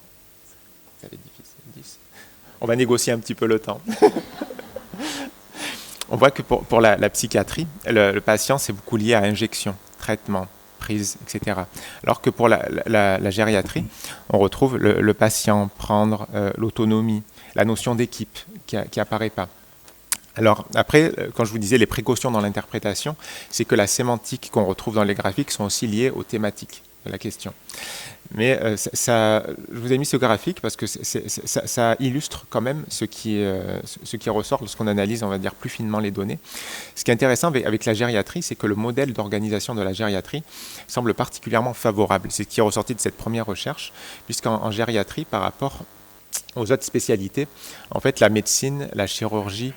Ça va être difficile. 10. On va négocier un petit peu le temps. On voit que pour la psychiatrie, le patient, c'est beaucoup lié à injection, traitement, prise, etc. Alors que pour la gériatrie, on retrouve le patient, prendre, l'autonomie, la notion d'équipe qui apparaît pas. Alors après, quand je vous disais les précautions dans l'interprétation, c'est que la sémantique qu'on retrouve dans les graphiques sont aussi liées aux thématiques de la question. Mais je vous ai mis ce graphique parce que ça illustre quand même ce qui ressort lorsqu'on analyse, on va dire, plus finement les données. Ce qui est intéressant avec la gériatrie, c'est que le modèle d'organisation de la gériatrie semble particulièrement favorable. C'est ce qui est ressorti de cette première recherche, puisqu'en gériatrie, par rapport aux autres spécialités, en fait, la médecine, la chirurgie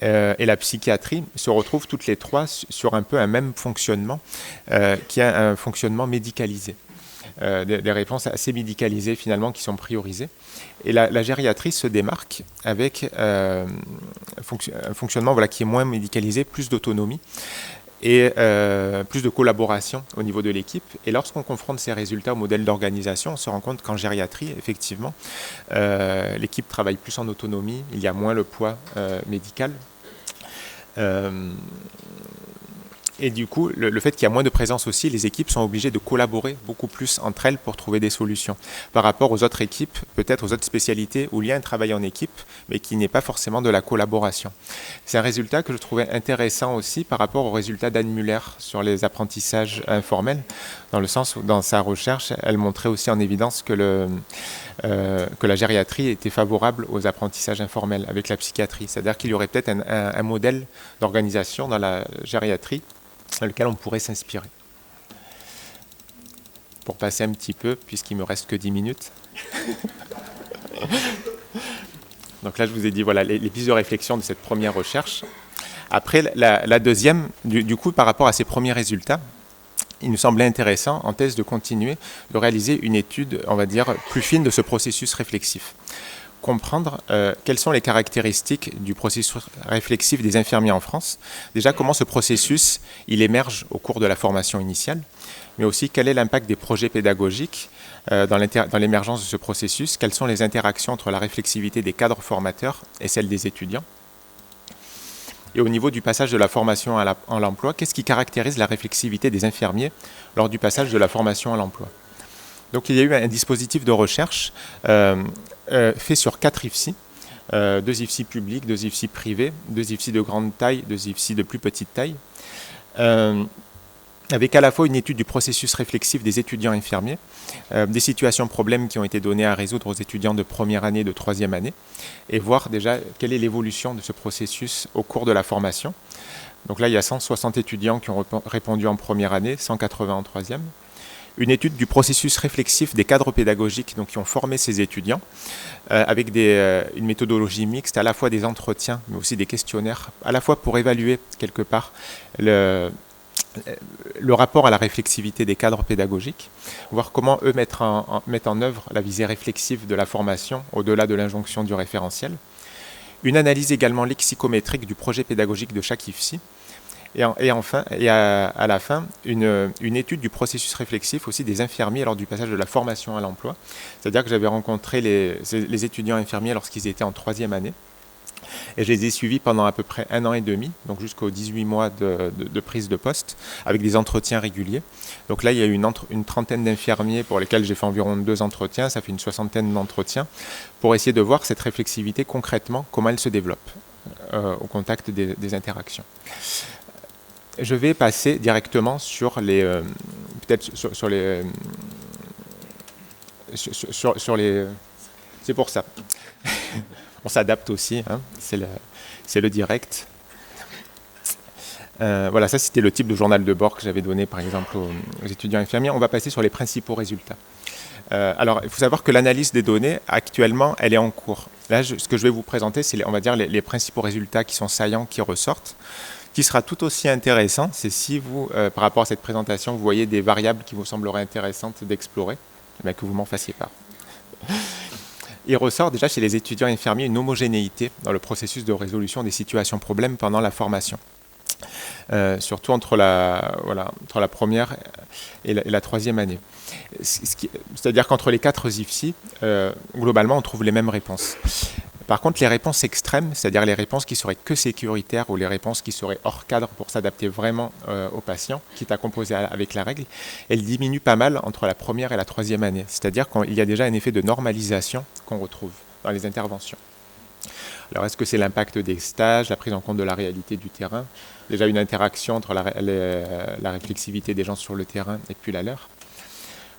et la psychiatrie se retrouvent toutes les trois sur un peu un même fonctionnement, qui est un fonctionnement médicalisé. Des réponses assez médicalisées finalement qui sont priorisées. Et la gériatrie se démarque avec un fonctionnement qui est moins médicalisé, plus d'autonomie et plus de collaboration au niveau de l'équipe. Et lorsqu'on confronte ces résultats au modèle d'organisation, on se rend compte qu'en gériatrie, effectivement, l'équipe travaille plus en autonomie, il y a moins le poids médical. Et du coup, le fait qu'il y a moins de présence aussi, les équipes sont obligées de collaborer beaucoup plus entre elles pour trouver des solutions. Par rapport aux autres équipes, peut-être aux autres spécialités où il y a un travail en équipe, mais qui n'est pas forcément de la collaboration. C'est un résultat que je trouvais intéressant aussi par rapport au résultat d'Anne Muller sur les apprentissages informels, dans le sens où dans sa recherche, elle montrait aussi en évidence que la gériatrie était favorable aux apprentissages informels avec la psychiatrie. C'est-à-dire qu'il y aurait peut-être un modèle d'organisation dans la gériatrie dans lequel on pourrait s'inspirer. Pour passer un petit peu, puisqu'il me reste que 10 minutes. Donc là, je vous ai dit voilà, les pistes de réflexion de cette première recherche. Après, la deuxième, du coup, par rapport à ces premiers résultats, il nous semblait intéressant, en thèse, de continuer, de réaliser une étude, on va dire, plus fine de ce processus réflexif. Comprendre quelles sont les caractéristiques du processus réflexif des infirmiers en France. Déjà, comment ce processus il émerge au cours de la formation initiale, mais aussi quel est l'impact des projets pédagogiques dans l'émergence de ce processus, quelles sont les interactions entre la réflexivité des cadres formateurs et celle des étudiants. Et au niveau du passage de la formation à l'emploi, qu'est-ce qui caractérise la réflexivité des infirmiers lors du passage de la formation à l'emploi? Donc il y a eu un dispositif de recherche fait sur 4 IFSI, 2 IFSI publics, 2 IFSI privés, 2 IFSI de grande taille, 2 IFSI de plus petite taille, avec à la fois une étude du processus réflexif des étudiants infirmiers, des situations problèmes qui ont été données à résoudre aux étudiants de première année, de troisième année, et voir déjà quelle est l'évolution de ce processus au cours de la formation. Donc là, il y a 160 étudiants qui ont répondu en première année, 180 en troisième. Une étude du processus réflexif des cadres pédagogiques donc, qui ont formé ces étudiants, avec une méthodologie mixte, à la fois des entretiens, mais aussi des questionnaires, à la fois pour évaluer quelque part le rapport à la réflexivité des cadres pédagogiques, voir comment eux mettent en œuvre la visée réflexive de la formation au-delà de l'injonction du référentiel. Une analyse également lexicométrique du projet pédagogique de chaque IFSI. Et enfin, à la fin, une étude du processus réflexif aussi des infirmiers lors du passage de la formation à l'emploi. C'est-à-dire que j'avais rencontré les étudiants infirmiers lorsqu'ils étaient en troisième année. Et je les ai suivis pendant à peu près 1 an et demi, donc jusqu'aux 18 mois de prise de poste, avec des entretiens réguliers. Donc là, il y a eu une trentaine d'infirmiers pour lesquels j'ai fait environ 2 entretiens, ça fait une 60aine d'entretiens, pour essayer de voir cette réflexivité concrètement, comment elle se développe au contact des interactions. Je vais passer directement sur les... peut-être sur les... Sur les... C'est pour ça. On s'adapte aussi, hein, c'est le direct. Voilà, ça c'était le type de journal de bord que j'avais donné par exemple aux étudiants infirmiers. On va passer sur les principaux résultats. Alors, il faut savoir que l'analyse des données, actuellement, elle est en cours. Là, ce que je vais vous présenter, c'est, on va dire, les principaux résultats qui sont saillants, qui ressortent. Qui sera tout aussi intéressant, c'est si vous, par rapport à cette présentation, vous voyez des variables qui vous sembleraient intéressantes d'explorer, mais que vous m'en fassiez part. Il ressort déjà chez les étudiants infirmiers une homogénéité dans le processus de résolution des situations problèmes pendant la formation. Surtout entre la première et la troisième année. C'est-à-dire qu'entre les 4 IFSI, globalement, on trouve les mêmes réponses. Par contre, les réponses extrêmes, c'est-à-dire les réponses qui seraient que sécuritaires ou les réponses qui seraient hors cadre pour s'adapter vraiment aux patients, quitte à composer avec la règle, elles diminuent pas mal entre la première et la troisième année. C'est-à-dire qu'il y a déjà un effet de normalisation qu'on retrouve dans les interventions. Alors, est-ce que c'est l'impact des stages, la prise en compte de la réalité du terrain, déjà une interaction entre la réflexivité des gens sur le terrain et puis la leur?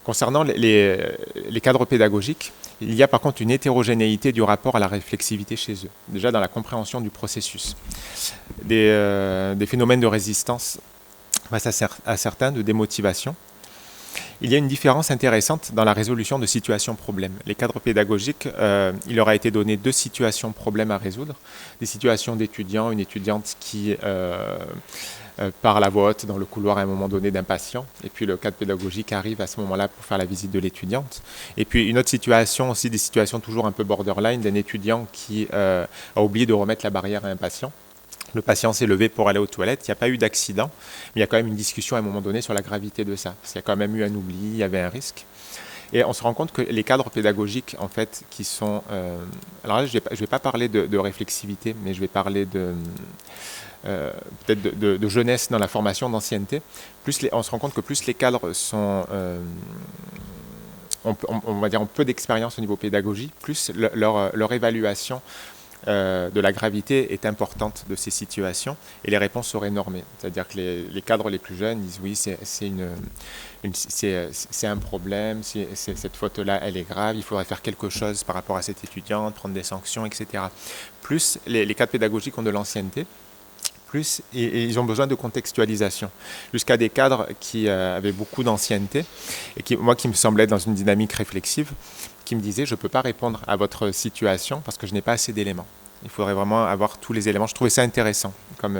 Concernant les cadres pédagogiques, il y a par contre une hétérogénéité du rapport à la réflexivité chez eux, déjà dans la compréhension du processus. Des phénomènes de résistance face à certains, de démotivation. Il y a une différence intéressante dans la résolution de situations problèmes. Les cadres pédagogiques, il leur a été donné 2 situations problèmes à résoudre. Des situations d'étudiants, une étudiante qui parle à voix haute dans le couloir à un moment donné d'un patient, et puis le cadre pédagogique arrive à ce moment-là pour faire la visite de l'étudiante. Et puis une autre situation aussi, des situations toujours un peu borderline, d'un étudiant qui a oublié de remettre la barrière à un patient. Le patient s'est levé pour aller aux toilettes, il n'y a pas eu d'accident, mais il y a quand même une discussion à un moment donné sur la gravité de ça, parce qu'il y a quand même eu un oubli, il y avait un risque. Et on se rend compte que les cadres pédagogiques, en fait, qui sont... alors là, je ne vais pas parler de réflexivité, mais je vais parler peut-être de jeunesse dans la formation, d'ancienneté. On se rend compte que plus les cadres sont... on va dire, ont peu d'expérience au niveau pédagogie, plus leur évaluation de la gravité est importante de ces situations et les réponses seraient normées. C'est-à-dire que les cadres les plus jeunes disent oui, c'est un problème, cette faute-là, elle est grave, il faudrait faire quelque chose par rapport à cet étudiant, prendre des sanctions, etc. Plus les cadres pédagogiques ont de l'ancienneté, plus et ils ont besoin de contextualisation. Jusqu'à des cadres qui avaient beaucoup d'ancienneté et qui me semblaient dans une dynamique réflexive, qui me disaient je ne peux pas répondre à votre situation parce que je n'ai pas assez d'éléments. Il faudrait vraiment avoir tous les éléments. Je trouvais ça intéressant comme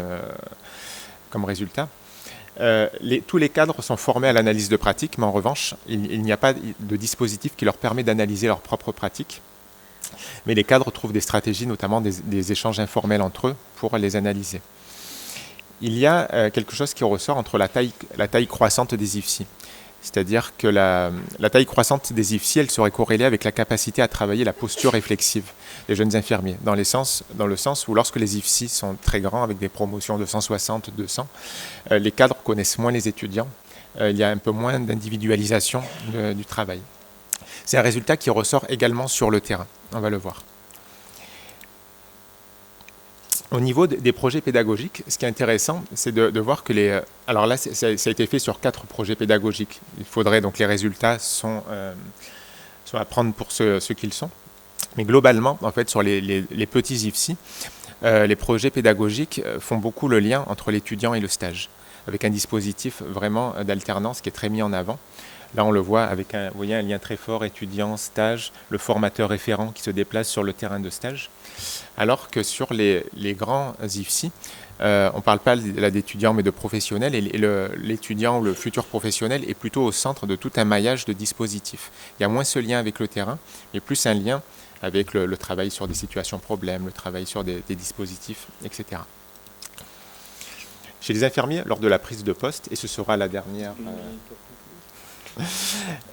résultat. Tous les cadres sont formés à l'analyse de pratique, mais en revanche, il n'y a pas de dispositif qui leur permet d'analyser leurs propres pratiques. Mais les cadres trouvent des stratégies, notamment des échanges informels entre eux, pour les analyser. Il y a quelque chose qui ressort entre la taille croissante des IFSI. C'est-à-dire que la taille croissante des IFSI, elle serait corrélée avec la capacité à travailler la posture réflexive des jeunes infirmiers, dans le sens où lorsque les IFSI sont très grands, avec des promotions de 160, 200, les cadres connaissent moins les étudiants, il y a un peu moins d'individualisation du travail. C'est un résultat qui ressort également sur le terrain, on va le voir. Au niveau des projets pédagogiques, ce qui est intéressant, c'est de voir que alors là, ça a été fait sur 4 projets pédagogiques. Il faudrait donc les résultats sont à prendre pour ce qu'ils sont. Mais globalement, en fait, sur les petits IFSI, les projets pédagogiques font beaucoup le lien entre l'étudiant et le stage, avec un dispositif vraiment d'alternance qui est très mis en avant. Là, on le voit avec un lien très fort étudiant-stage, le formateur référent qui se déplace sur le terrain de stage. Alors que sur les grands IFSI, on ne parle pas d'étudiants mais de professionnels, et l'étudiant ou le futur professionnel est plutôt au centre de tout un maillage de dispositifs. Il y a moins ce lien avec le terrain, mais plus un lien avec le travail sur des situations problèmes, le travail sur des dispositifs, etc. Chez les infirmiers, lors de la prise de poste, et ce sera la dernière...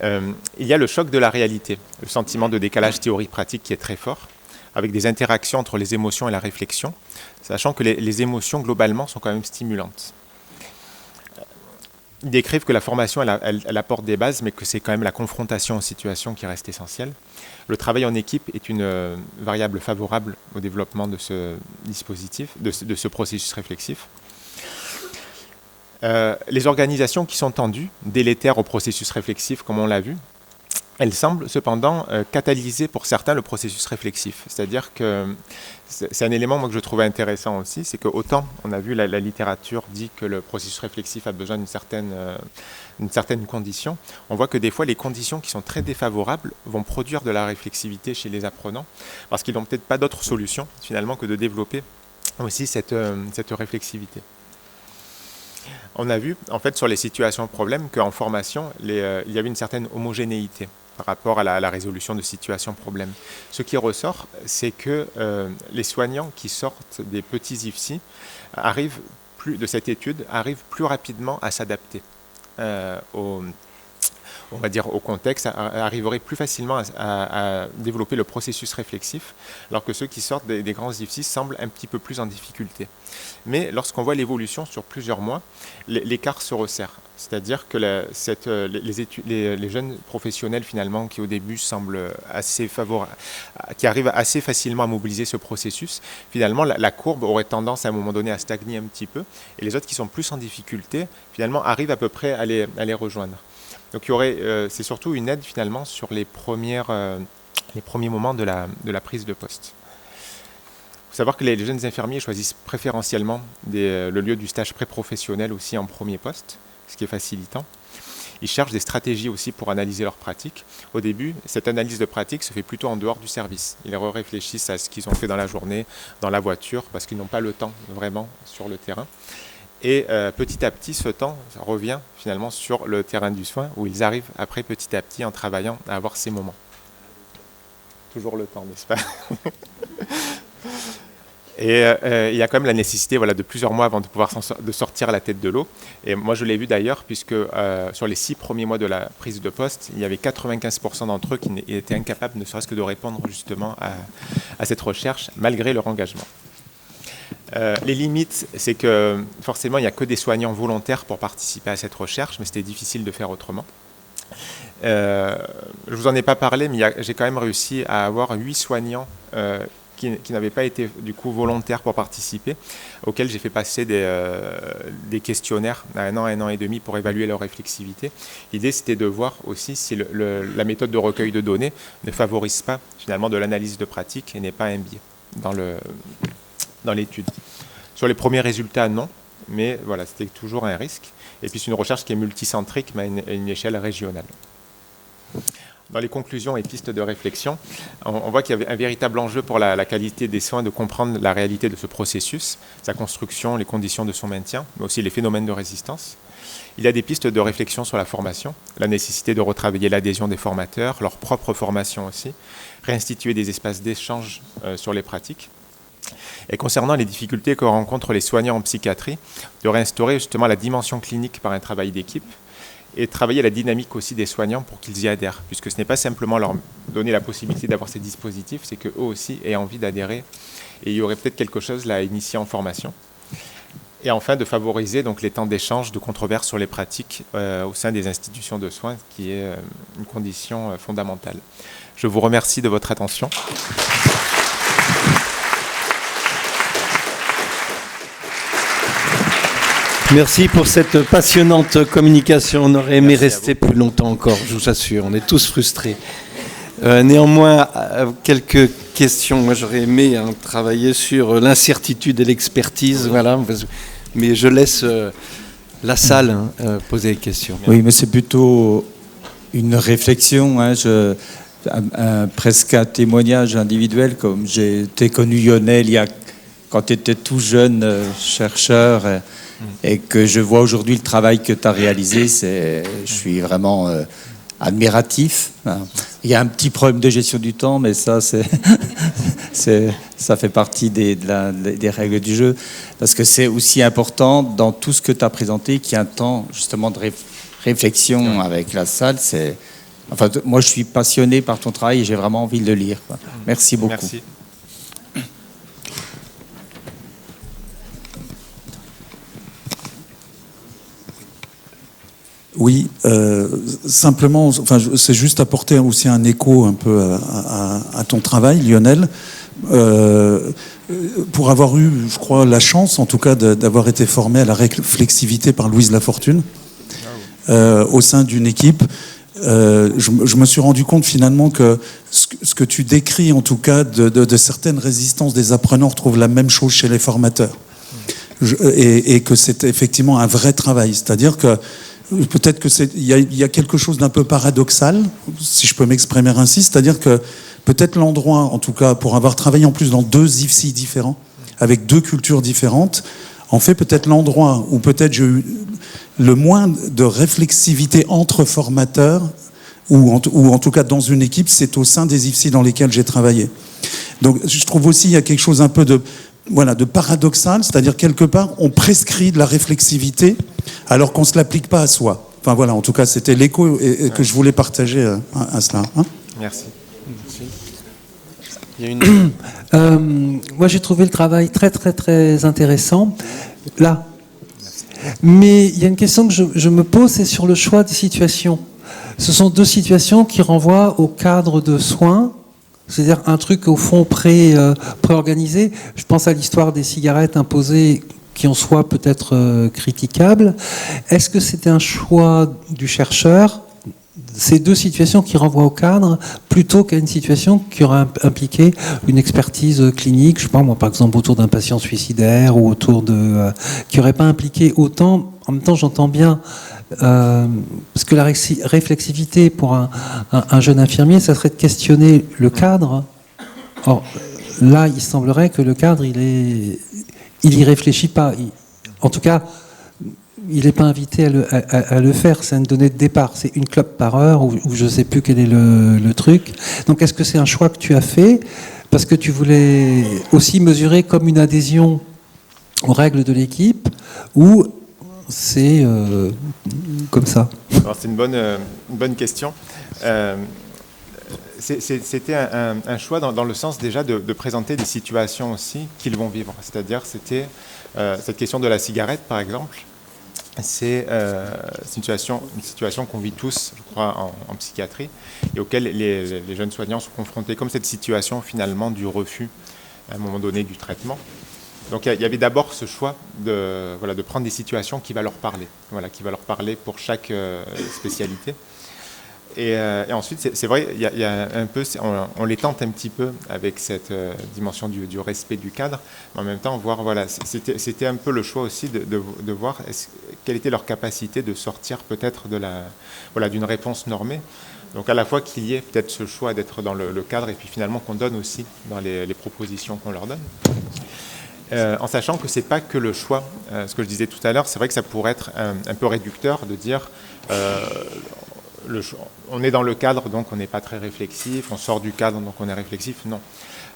il y a le choc de la réalité, le sentiment de décalage théorie-pratique qui est très fort, avec des interactions entre les émotions et la réflexion, sachant que les émotions globalement sont quand même stimulantes. Ils décrivent que la formation elle apporte des bases, mais que c'est quand même la confrontation aux situations qui reste essentielle. Le travail en équipe est une variable favorable au développement de ce dispositif, de ce processus réflexif. Les organisations qui sont tendues, délétères au processus réflexif, comme on l'a vu, elles semblent cependant catalyser pour certains le processus réflexif. C'est-à-dire que c'est un élément que je trouvais intéressant aussi, c'est que autant on a vu la littérature dit que le processus réflexif a besoin d'une certaine condition, on voit que des fois les conditions qui sont très défavorables vont produire de la réflexivité chez les apprenants, parce qu'ils n'ont peut-être pas d'autre solution finalement que de développer aussi cette réflexivité. On a vu, en fait, sur les situations problèmes, qu'en formation, il y avait une certaine homogénéité par rapport à la résolution de situations problèmes. Ce qui ressort, c'est que les soignants qui sortent des petits IFSI de cette étude arrivent plus rapidement à s'adapter au contexte, arriveraient plus facilement à développer le processus réflexif, alors que ceux qui sortent des grands IFSI semblent un petit peu plus en difficulté. Mais lorsqu'on voit l'évolution sur plusieurs mois, l'écart se resserre. C'est-à-dire que les jeunes professionnels, finalement, qui au début semblent assez favorables, qui arrivent assez facilement à mobiliser ce processus, finalement, la courbe aurait tendance à un moment donné à stagner un petit peu, et les autres qui sont plus en difficulté, finalement, arrivent à peu près à les rejoindre. Donc c'est surtout une aide finalement sur les premiers moments de la prise de poste. Il faut savoir que les jeunes infirmiers choisissent préférentiellement le lieu du stage pré-professionnel aussi en premier poste, ce qui est facilitant. Ils cherchent des stratégies aussi pour analyser leurs pratiques. Au début, cette analyse de pratique se fait plutôt en dehors du service. Ils réfléchissent à ce qu'ils ont fait dans la journée, dans la voiture, parce qu'ils n'ont pas le temps vraiment sur le terrain. Et petit à petit, ce temps revient finalement sur le terrain du soin, où ils arrivent après petit à petit en travaillant à avoir ces moments. Toujours le temps, n'est-ce pas? Et il y a quand même la nécessité de plusieurs mois avant de pouvoir de sortir la tête de l'eau. Et moi, je l'ai vu d'ailleurs, puisque sur les 6 premiers mois de la prise de poste, il y avait 95% d'entre eux qui étaient incapables ne serait-ce que de répondre justement à cette recherche, malgré leur engagement. Les limites, c'est que forcément, il n'y a que des soignants volontaires pour participer à cette recherche, mais c'était difficile de faire autrement. Je ne vous en ai pas parlé, mais j'ai quand même réussi à avoir 8 soignants qui n'avaient pas été du coup volontaires pour participer, auxquels j'ai fait passer des questionnaires à 1 an et demi pour évaluer leur réflexivité. L'idée, c'était de voir aussi si la méthode de recueil de données ne favorise pas finalement de l'analyse de pratique et n'est pas un biais dans l'étude. Sur les premiers résultats, non, mais voilà, c'était toujours un risque. Et puis c'est une recherche qui est multicentrique, mais à une échelle régionale. Dans les conclusions et pistes de réflexion, on voit qu'il y avait un véritable enjeu pour la qualité des soins de comprendre la réalité de ce processus, sa construction, les conditions de son maintien, mais aussi les phénomènes de résistance. Il y a des pistes de réflexion sur la formation, la nécessité de retravailler l'adhésion des formateurs, leur propre formation aussi, réinstituer des espaces d'échange sur les pratiques. Et concernant les difficultés que rencontrent les soignants en psychiatrie, de réinstaurer justement la dimension clinique par un travail d'équipe, et travailler la dynamique aussi des soignants pour qu'ils y adhèrent, puisque ce n'est pas simplement leur donner la possibilité d'avoir ces dispositifs, c'est qu'eux aussi aient envie d'adhérer, et il y aurait peut-être quelque chose là à initier en formation. Et enfin, de favoriser donc les temps d'échange, de controverse sur les pratiques au sein des institutions de soins, qui est une condition fondamentale. Je vous remercie de votre attention. Merci pour cette passionnante communication. On aurait aimé rester plus longtemps encore, je vous assure. On est tous frustrés. Néanmoins, quelques questions. Moi, j'aurais aimé travailler sur l'incertitude et l'expertise. Voilà. Mais je laisse la salle poser les questions. Oui, mais c'est plutôt une réflexion. Presque un témoignage individuel. Comme j'ai été connu Lionel quand tu étais tout jeune chercheur. Et que je vois aujourd'hui le travail que tu as réalisé, je suis vraiment admiratif. Il y a un petit problème de gestion du temps, mais ça, ça fait partie des règles du jeu. Parce que c'est aussi important dans tout ce que tu as présenté qu'il y ait un temps justement de réflexion avec la salle. Moi, je suis passionné par ton travail et j'ai vraiment envie de le lire. Merci beaucoup. Merci. Oui, simplement, c'est juste apporter aussi un écho un peu à ton travail, Lionel. Pour avoir eu, je crois, la chance, en tout cas, d'avoir été formé à la réflexivité par Louise Lafortune, au sein d'une équipe, je me suis rendu compte finalement que ce que tu décris, en tout cas, de certaines résistances des apprenants, on retrouve la même chose chez les formateurs. Et que c'est effectivement un vrai travail. C'est-à-dire que peut-être qu'il y a quelque chose d'un peu paradoxal, si je peux m'exprimer ainsi, c'est-à-dire que peut-être l'endroit, en tout cas, pour avoir travaillé en plus dans 2 IFSI différents, avec 2 cultures différentes, en fait peut-être l'endroit où peut-être j'ai eu le moins de réflexivité entre formateurs, ou en tout cas dans une équipe, c'est au sein des IFSI dans lesquels j'ai travaillé. Donc je trouve aussi il y a quelque chose un peu de paradoxal, c'est-à-dire quelque part on prescrit de la réflexivité alors qu'on ne se l'applique pas à soi. Enfin voilà, en tout cas c'était l'écho que je voulais partager à cela. Merci. Il y a une... moi j'ai trouvé le travail très très très intéressant. Là. Mais il y a une question que je me pose, c'est sur le choix des situations. Ce sont 2 situations qui renvoient au cadre de soins. C'est-à-dire un truc au fond pré-organisé. Je pense à l'histoire des cigarettes imposées qui en soi peut être critiquable. Est-ce que c'était un choix du chercheur, ces 2 situations qui renvoient au cadre, plutôt qu'à une situation qui aurait impliqué une expertise clinique, je sais pas moi par exemple autour d'un patient suicidaire ou autour qui n'aurait pas impliqué autant. En même temps j'entends bien parce que la réflexivité pour un jeune infirmier, ça serait de questionner le cadre. Or, là, il semblerait que le cadre, il y réfléchit pas. En tout cas, il n'est pas invité à le faire. C'est une donnée de départ. C'est une clope par heure ou je ne sais plus quel est le truc. Donc, est-ce que c'est un choix que tu as fait parce que tu voulais aussi mesurer comme une adhésion aux règles de l'équipe, ou c'est comme ça? Alors, c'est une bonne question. C'était un choix dans le sens déjà de présenter des situations aussi qu'ils vont vivre. C'est-à-dire, c'était cette question de la cigarette, par exemple. C'est une situation qu'on vit tous, je crois, en psychiatrie, et auquel les jeunes soignants sont confrontés, comme cette situation finalement du refus, à un moment donné, du traitement. Donc il y avait d'abord ce choix de prendre des situations qui va leur parler, qui va leur parler pour chaque spécialité. Et ensuite, c'est vrai, il y a un peu, on les tente un petit peu avec cette dimension du respect du cadre, mais en même temps, voir, c'était un peu le choix aussi de voir quelle était leur capacité de sortir peut-être d'une réponse normée. Donc à la fois qu'il y ait peut-être ce choix d'être dans le cadre, et puis finalement qu'on donne aussi dans les propositions qu'on leur donne. En sachant que c'est pas que le choix. Ce que je disais tout à l'heure, c'est vrai que ça pourrait être un peu réducteur de dire on est dans le cadre, donc on n'est pas très réflexif, on sort du cadre, donc on est réflexif. Non,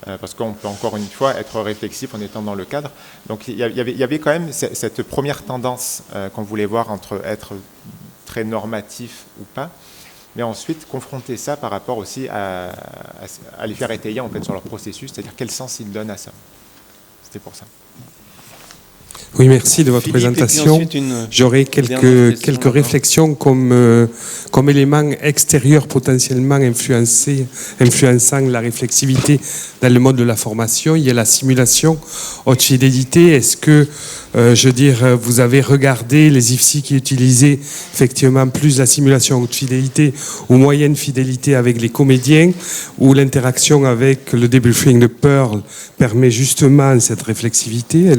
parce qu'on peut encore une fois être réflexif en étant dans le cadre. Donc il y avait quand même cette première tendance qu'on voulait voir entre être très normatif ou pas, mais ensuite confronter ça par rapport aussi à les faire étayer en fait sur leur processus, c'est-à-dire quel sens ils donnent à ça. C'était pour ça. Oui, merci de votre Philippe, présentation. J'aurais quelques réflexions comme élément extérieur potentiellement influençant la réflexivité dans le mode de la formation. Il y a la simulation haute fidélité. Est-ce que, vous avez regardé les IFSI qui utilisaient effectivement plus la simulation haute fidélité ou moyenne fidélité avec les comédiens, où l'interaction avec le debriefing de Pearl permet justement cette réflexivité?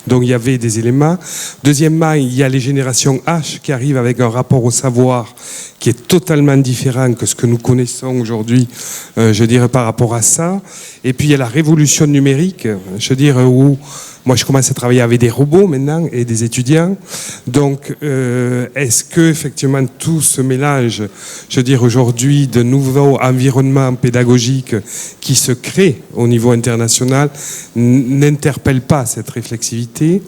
Donc il y avait des éléments. Deuxièmement, il y a les générations H qui arrivent avec un rapport au savoir qui est totalement différent que ce que nous connaissons aujourd'hui, par rapport à ça. Et puis il y a la révolution numérique, où moi je commence à travailler avec des robots maintenant et des étudiants. Donc est-ce que effectivement tout ce mélange, aujourd'hui, de nouveaux environnements pédagogiques qui se créent au niveau international n'interpelle pas cette réflexivité?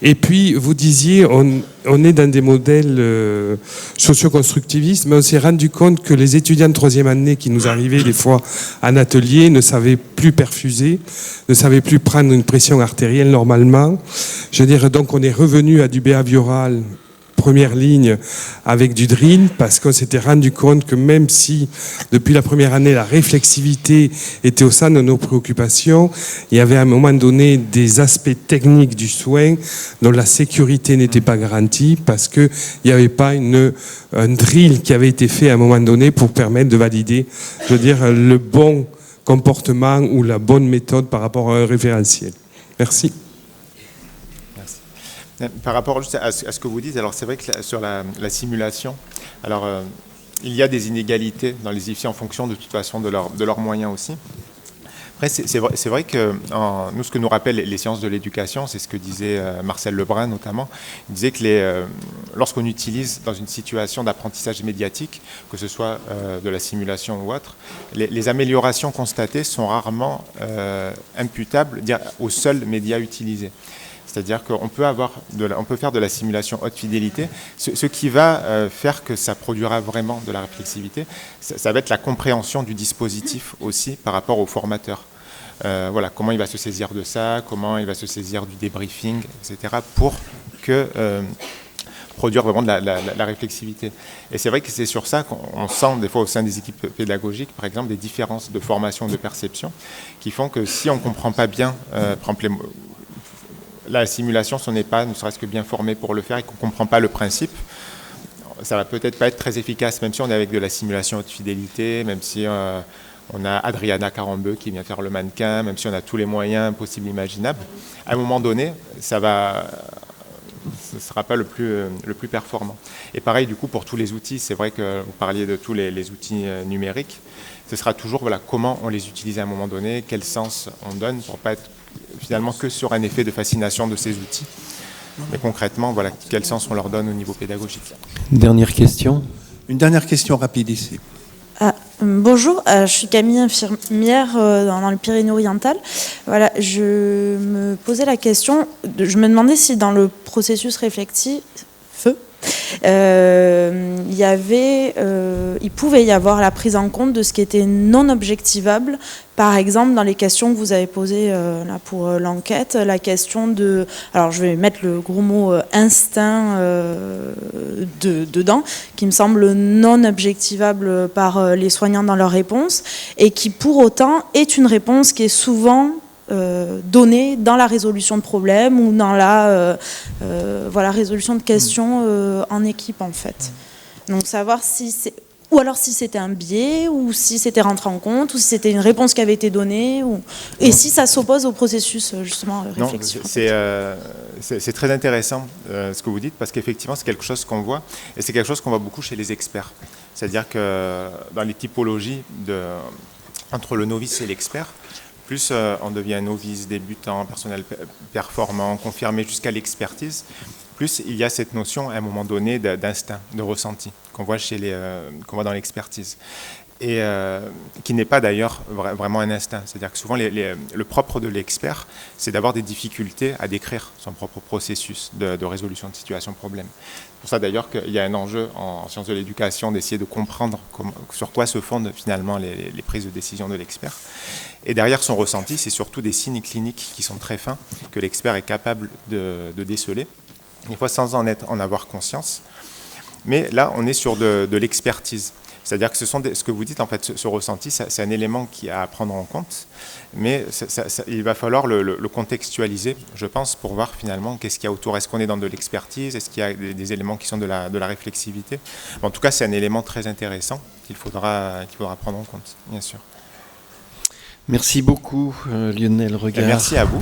Et puis, vous disiez, on est dans des modèles socio-constructivistes, mais on s'est rendu compte que les étudiants de troisième année qui nous arrivaient des fois en atelier ne savaient plus perfuser, ne savaient plus prendre une pression artérielle normalement. Donc on est revenu à du behavioral première ligne avec du drill, parce qu'on s'était rendu compte que même si depuis la première année la réflexivité était au sein de nos préoccupations, il y avait à un moment donné des aspects techniques du soin dont la sécurité n'était pas garantie, parce qu'il n'y avait pas un drill qui avait été fait à un moment donné pour permettre de valider, le bon comportement ou la bonne méthode par rapport à un référentiel. Merci. Par rapport juste à ce que vous dites, alors c'est vrai que sur la simulation, alors il y a des inégalités dans les IFSI en fonction de toute façon de leurs moyens aussi. Après, c'est vrai que nous, ce que nous rappellent les sciences de l'éducation, c'est ce que disait Marcel Lebrun notamment. Il disait que lorsqu'on utilise dans une situation d'apprentissage médiatique, que ce soit de la simulation ou autre, les améliorations constatées sont rarement imputables aux seuls médias utilisés. C'est-à-dire qu'on peut faire de la simulation haute fidélité. Ce qui va faire que ça produira vraiment de la réflexivité, ça va être la compréhension du dispositif aussi par rapport au formateur. Comment il va se saisir de ça, comment il va se saisir du débriefing, etc. pour produire vraiment de la réflexivité. Et c'est vrai que c'est sur ça qu'on sent des fois au sein des équipes pédagogiques, par exemple, des différences de formation, de perception, qui font que si on ne comprend pas bien, par exemple, la simulation, si on n'est pas ne serait-ce que bien formé pour le faire et qu'on ne comprend pas le principe, ça va peut-être pas être très efficace, même si on est avec de la simulation haute fidélité, même si on a Adriana Carambeu qui vient faire le mannequin, même si on a tous les moyens possibles imaginables. À un moment donné, ce ne sera pas le plus performant. Et pareil, du coup, pour tous les outils, c'est vrai que vous parliez de tous les outils numériques, ce sera toujours comment on les utilise à un moment donné, quel sens on donne pour ne pas être finalement que sur un effet de fascination de ces outils. Mais concrètement, quel sens on leur donne au niveau pédagogique. Dernière question. Une dernière question rapide ici. Bonjour, je suis Camille, infirmière dans le Pyrénées-Orientales. Voilà, je me posais la question, je me demandais si dans le processus réflectif, il pouvait y avoir la prise en compte de ce qui était non objectivable. Par exemple, dans les questions que vous avez posées là pour l'enquête, la question de, alors je vais mettre le gros mot instinct dedans, qui me semble non objectivable par les soignants dans leur réponse, et qui pour autant est une réponse qui est souvent donnée dans la résolution de problèmes ou dans la résolution de questions en équipe en fait. Donc savoir si c'est, ou alors si c'était un biais, ou si c'était rentré en compte, ou si c'était une réponse qui avait été donnée, et si ça s'oppose au processus justement réflexion. C'est très intéressant ce que vous dites, parce qu'effectivement c'est quelque chose qu'on voit, et c'est quelque chose qu'on voit beaucoup chez les experts. C'est-à-dire que dans les typologies entre le novice et l'expert, plus on devient novice, débutant, personnel performant, confirmé jusqu'à l'expertise, plus il y a cette notion à un moment donné d'instinct, de ressenti qu'on voit qu'on voit dans l'expertise, et qui n'est pas d'ailleurs vraiment un instinct. C'est-à-dire que souvent le propre de l'expert, c'est d'avoir des difficultés à décrire son propre processus de résolution de situation problème. C'est pour ça d'ailleurs qu'il y a un enjeu en sciences de l'éducation d'essayer de comprendre sur quoi se fondent finalement les prises de décision de l'expert. Et derrière son ressenti, c'est surtout des signes cliniques qui sont très fins, que l'expert est capable de déceler, des fois sans en avoir conscience. Mais là, on est sur de l'expertise. C'est-à-dire que ce que vous dites, en fait, ce ressenti, c'est un élément qui a à prendre en compte, mais il va falloir le contextualiser, je pense, pour voir finalement qu'est-ce qu'il y a autour. Est-ce qu'on est dans de l'expertise? Est-ce qu'il y a des éléments qui sont de la réflexivité? En tout cas, c'est un élément très intéressant qu'il faudra prendre en compte, bien sûr. Merci beaucoup, Lionel Regard. Et merci à vous.